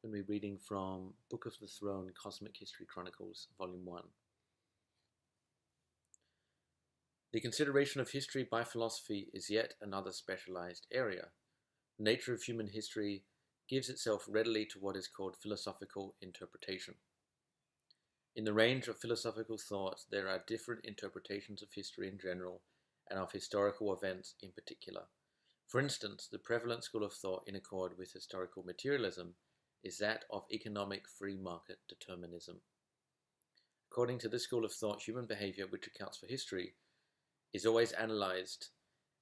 I'm going to be reading from Book of the Throne, Cosmic History Chronicles, Volume 1. The consideration of history by philosophy is yet another specialized area. The nature of human history gives itself readily to what is called philosophical interpretation. In the range of philosophical thought, there are different interpretations of history in general and of historical events in particular. For instance, the prevalent school of thought in accord with historical materialism is that of economic free market determinism. According to this school of thought, human behavior, which accounts for history, is always analyzed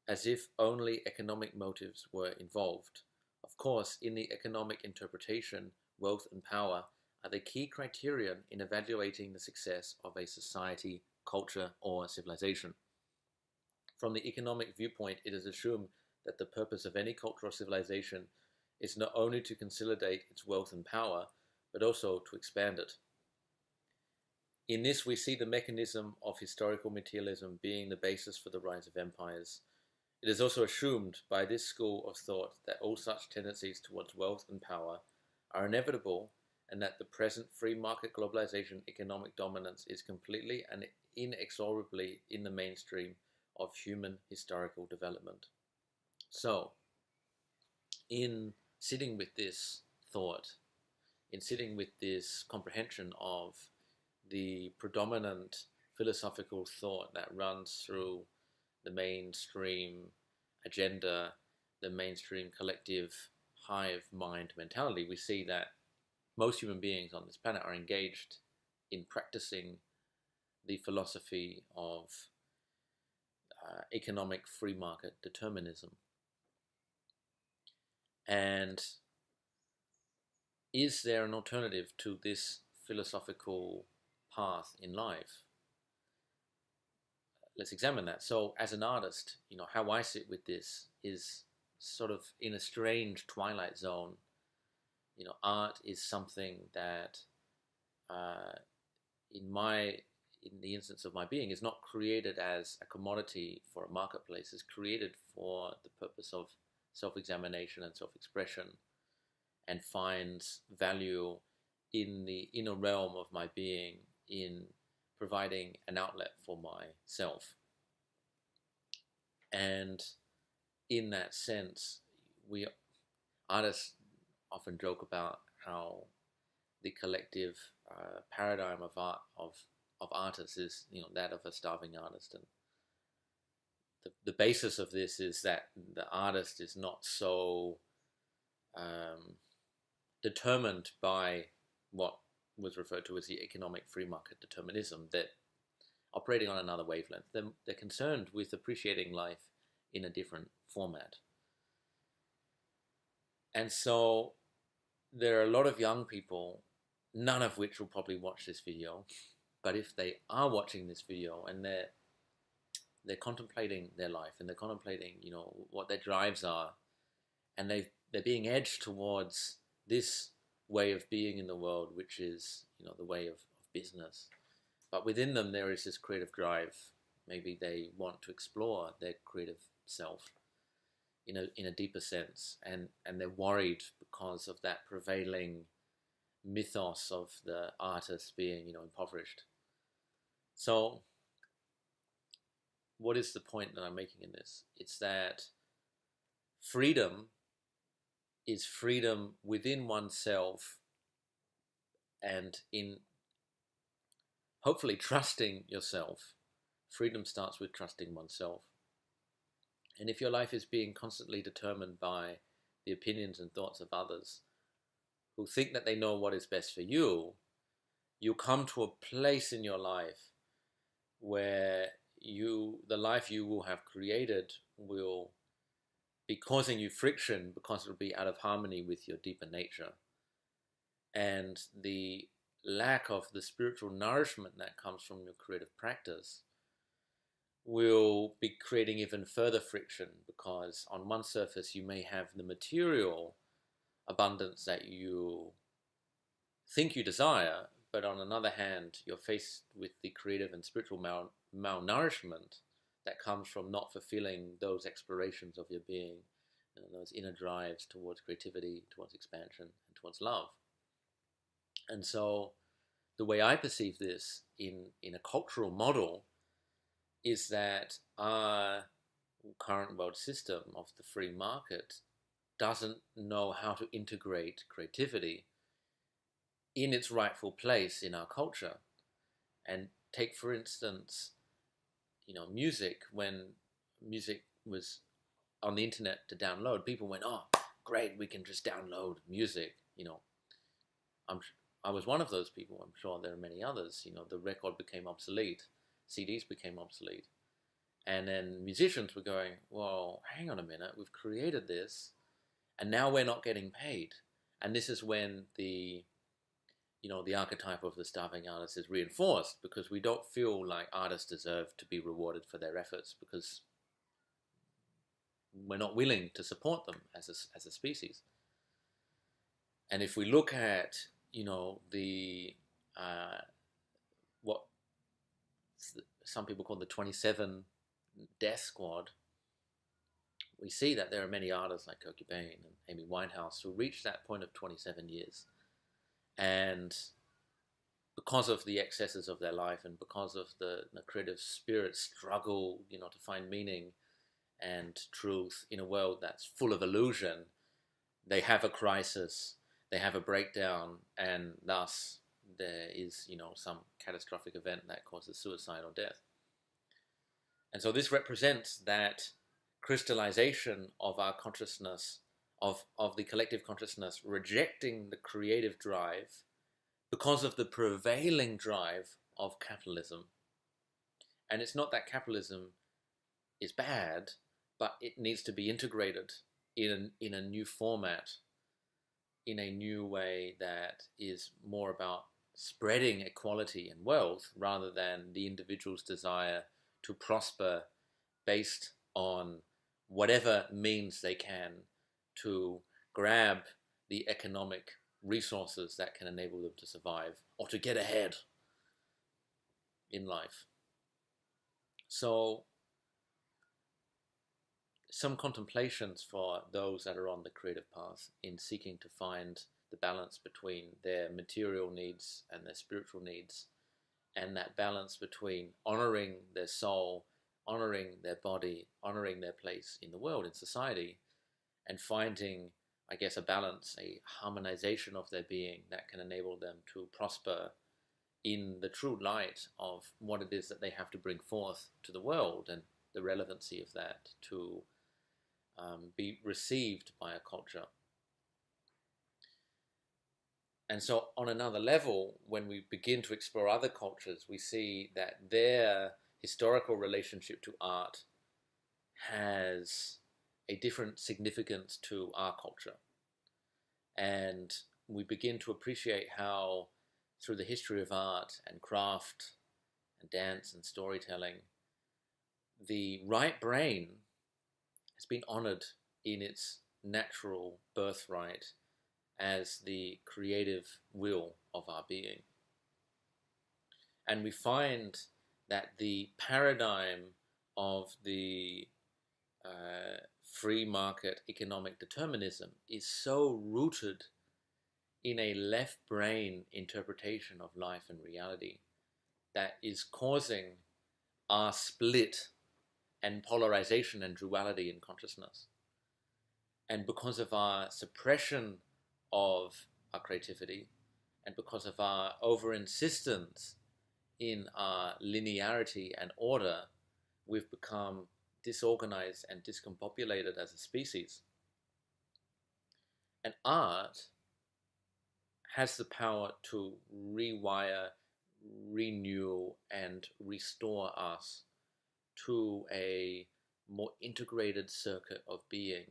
as if only economic motives were involved. Of course, in the economic interpretation, wealth and power are the key criterion in evaluating the success of a society, culture, or civilization. From the economic viewpoint, it is assumed that the purpose of any culture or civilization is not only to consolidate its wealth and power, but also to expand it. In this, we see the mechanism of historical materialism being the basis for the rise of empires. It is also assumed by this school of thought that all such tendencies towards wealth and power are inevitable, and that the present free market globalization economic dominance is completely and inexorably in the mainstream of human historical development. So, in sitting with this thought, in sitting with this comprehension of the predominant philosophical thought that runs through the mainstream agenda, the mainstream collective hive mind mentality, we see that most human beings on this planet are engaged in practicing the philosophy of economic free market determinism. And is there an alternative to this philosophical path in life? Let's examine that. So, as an artist, how I sit with this is sort of in a strange twilight zone. Art is something that, in the instance of my being, is not created as a commodity for a marketplace. It's created for the purpose of self-examination and self-expression, and finds value in the inner realm of my being in providing an outlet for myself. And in that sense, we artists often joke about how the collective paradigm of art of artists is that of a starving artist, and the basis of this is that the artist is not so determined by what was referred to as the economic free market determinism, that operating on another wavelength. They're concerned with appreciating life in a different format. And so there are a lot of young people, none of which will probably watch this video, but if they are watching this video and they're contemplating their life and they're contemplating, what their drives are, and they're being edged towards this way of being in the world, which is, the way of business. But within them, there is this creative drive. Maybe they want to explore their creative self in a deeper sense, and they're worried because of that prevailing mythos of the artist being, impoverished. So, what is the point that I'm making in this? It's that freedom is freedom within oneself, and in hopefully trusting yourself. Freedom starts with trusting oneself. And if your life is being constantly determined by the opinions and thoughts of others who think that they know what is best for you, you come to a place in your life where the life you will have created will be causing you friction, because it will be out of harmony with your deeper nature. And the lack of the spiritual nourishment that comes from your creative practice will be creating even further friction, because on one surface you may have the material abundance that you think you desire, but on another hand you're faced with the creative and spiritual malnourishment that comes from not fulfilling those explorations of your being, those inner drives towards creativity, towards expansion, and towards love. And so the way I perceive this in a cultural model is that our current world system of the free market doesn't know how to integrate creativity in its rightful place in our culture. And take, for instance, music. When music was on the internet to download, people went, "Oh, great, we can just download music." I'm I was one of those people. I'm sure there are many others. The record became obsolete, CDs became obsolete, and then musicians were going, "Well, hang on a minute, we've created this, and now we're not getting paid." And this is when the archetype of the starving artist is reinforced, because we don't feel like artists deserve to be rewarded for their efforts, because we're not willing to support them as a species. And if we look at the what some people call the 27 Death Squad, we see that there are many artists like Kurt Cobain and Amy Winehouse who reach that point of 27 years. And because of the excesses of their life, and because of the creative spirit struggle, to find meaning and truth in a world that's full of illusion, they have a crisis, they have a breakdown, and thus there is, some catastrophic event that causes suicide or death. And so this represents that crystallization of our consciousness, of the collective consciousness, rejecting the creative drive because of the prevailing drive of capitalism. And it's not that capitalism is bad, but it needs to be integrated in a new format, in a new way that is more about spreading equality and wealth rather than the individual's desire to prosper based on whatever means they can to grab the economic resources that can enable them to survive or to get ahead in life. So some contemplations for those that are on the creative path in seeking to find the balance between their material needs and their spiritual needs, and that balance between honoring their soul, honoring their body, honoring their place in the world, in society, and finding, I guess, a balance, a harmonization of their being that can enable them to prosper in the true light of what it is that they have to bring forth to the world, and the relevancy of that to be received by a culture. And so on another level, when we begin to explore other cultures, we see that their historical relationship to art has a different significance to our culture. And we begin to appreciate how, through the history of art and craft and dance and storytelling, the right brain has been honored in its natural birthright as the creative will of our being. And we find that the paradigm of the free market economic determinism is so rooted in a left brain interpretation of life and reality that is causing our split and polarization and duality in consciousness. And because of our suppression of our creativity, and because of our over-insistence in our linearity and order, we've become disorganized and discombobulated as a species. And art has the power to rewire, renew, and restore us to a more integrated circuit of being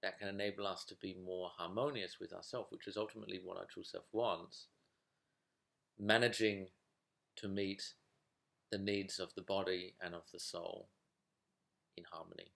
that can enable us to be more harmonious with ourselves, which is ultimately what our true self wants, managing to meet the needs of the body and of the soul in harmony.